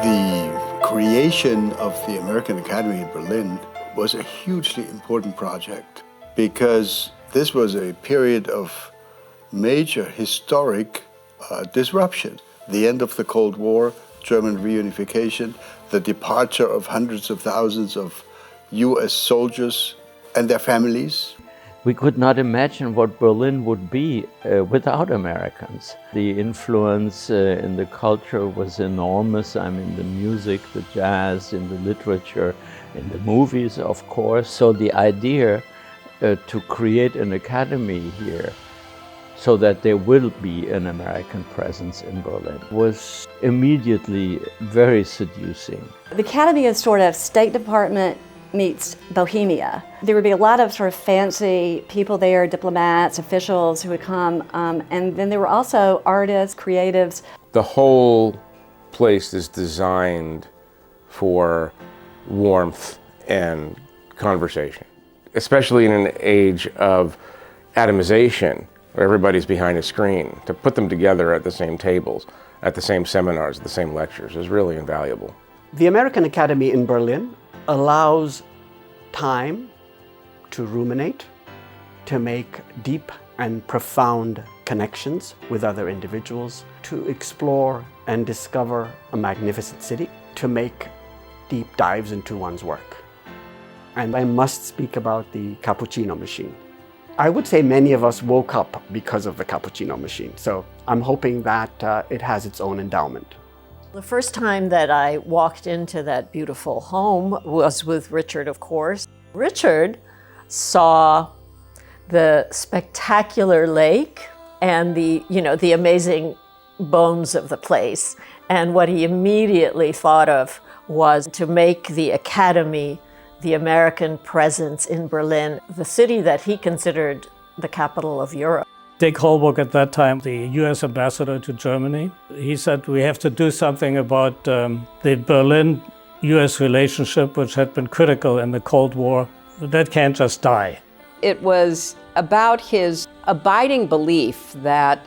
The creation of the American Academy in Berlin was a hugely important project because this was a period of major historic disruption. The end of the Cold War, German reunification, the departure of hundreds of thousands of US soldiers and their families. We could not imagine what Berlin would be without Americans. The influence in the culture was enormous. I mean, the music, the jazz, in the literature, in the movies, of course. So the idea to create an academy here so that there will be an American presence in Berlin was immediately very seducing. The Academy is sort of State Department meets Bohemia. There would be a lot of sort of fancy people there, diplomats, officials who would come, and then there were also artists, creatives. The whole place is designed for warmth and conversation, especially in an age of atomization, where everybody's behind a screen. To put them together at the same tables, at the same seminars, the same lectures is really invaluable. The American Academy in Berlin allows time to ruminate, to make deep and profound connections with other individuals, to explore and discover a magnificent city, to make deep dives into one's work. And I must speak about the cappuccino machine. I would say many of us woke up because of the cappuccino machine, so I'm hoping that it has its own endowment. The first time that I walked into that beautiful home was with Richard, of course. Richard saw the spectacular lake and the amazing bones of the place. And what he immediately thought of was to make the Academy the American presence in Berlin, the city that he considered the capital of Europe. Dick Holbrook, at that time, the US ambassador to Germany, he said we have to do something about the Berlin-US relationship, which had been critical in the Cold War. That can't just die. It was about his abiding belief that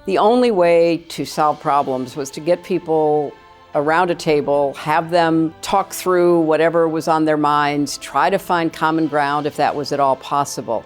the only way to solve problems was to get people around a table, have them talk through whatever was on their minds, try to find common ground if that was at all possible.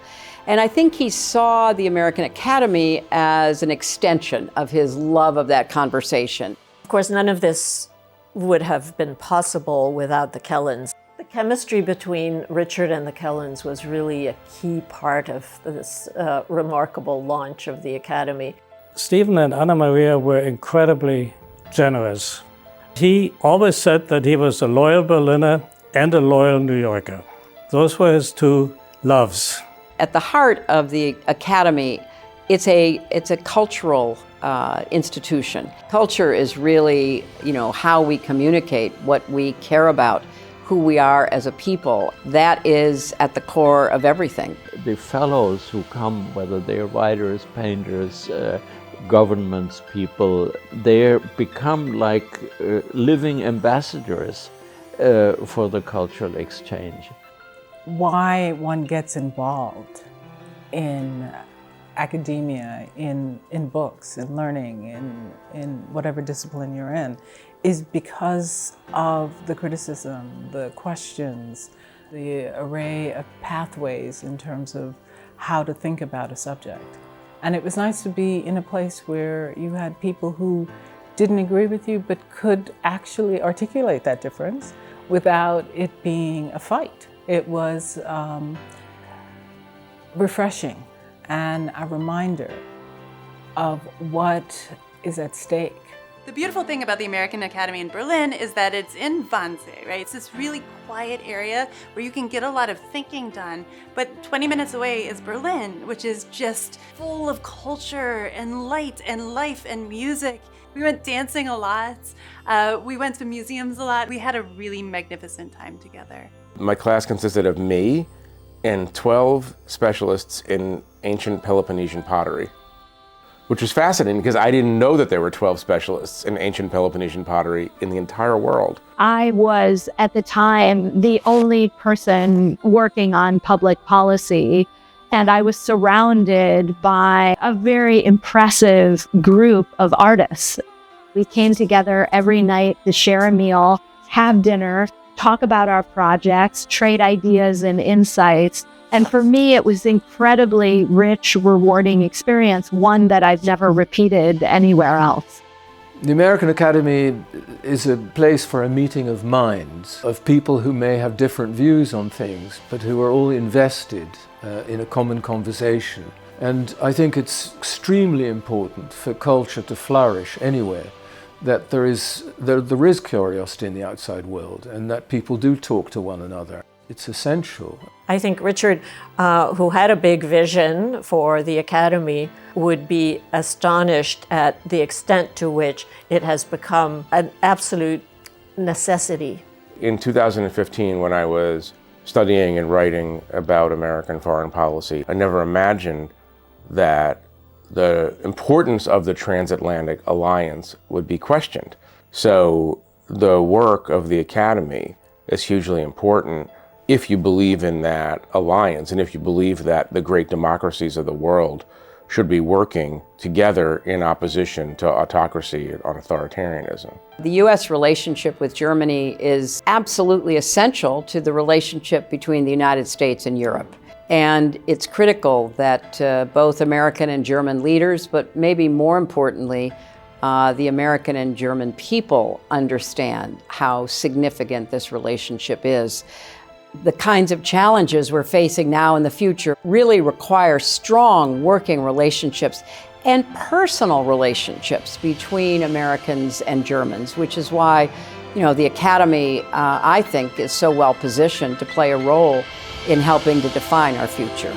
And I think he saw the American Academy as an extension of his love of that conversation. Of course, none of this would have been possible without the Kellens. The chemistry between Richard and the Kellens was really a key part of this remarkable launch of the Academy. Stephen and Anna Maria were incredibly generous. He always said that he was a loyal Berliner and a loyal New Yorker. Those were his two loves. At the heart of the Academy, it's a cultural institution. Culture is really, how we communicate, what we care about, who we are as a people. That is at the core of everything. The fellows who come, whether they're writers, painters, governments people, they become like living ambassadors for the cultural exchange. Why one gets involved in academia, in books, in learning, in whatever discipline you're in, is because of the criticism, the questions, the array of pathways in terms of how to think about a subject. And it was nice to be in a place where you had people who didn't agree with you but could actually articulate that difference without it being a fight. It was refreshing and a reminder of what is at stake. The beautiful thing about the American Academy in Berlin is that it's in Wannsee, right? It's this really quiet area where you can get a lot of thinking done, but 20 minutes away is Berlin, which is just full of culture and light and life and music. We went dancing a lot. We went to museums a lot. We had a really magnificent time together. My class consisted of me and 12 specialists in ancient Peloponnesian pottery, which was fascinating because I didn't know that there were 12 specialists in ancient Peloponnesian pottery in the entire world. I was, at the time, the only person working on public policy, and I was surrounded by a very impressive group of artists. We came together every night to share a meal, have dinner, talk about our projects, trade ideas and insights. And for me, it was incredibly rich, rewarding experience, one that I've never repeated anywhere else. The American Academy is a place for a meeting of minds, of people who may have different views on things, but who are all invested in a common conversation. And I think it's extremely important for culture to flourish anywhere, that there is curiosity in the outside world and that people do talk to one another. It's essential. I think Richard, who had a big vision for the Academy, would be astonished at the extent to which it has become an absolute necessity. In 2015, when I was studying and writing about American foreign policy, I never imagined that the importance of the transatlantic alliance would be questioned. So the work of the Academy is hugely important if you believe in that alliance and if you believe that the great democracies of the world should be working together in opposition to autocracy and authoritarianism. The U.S. relationship with Germany is absolutely essential to the relationship between the United States and Europe. And it's critical that both American and German leaders, but maybe more importantly, the American and German people understand how significant this relationship is. The kinds of challenges we're facing now in the future really require strong working relationships and personal relationships between Americans and Germans, which is why, the Academy, I think, is so well positioned to play a role in helping to define our future.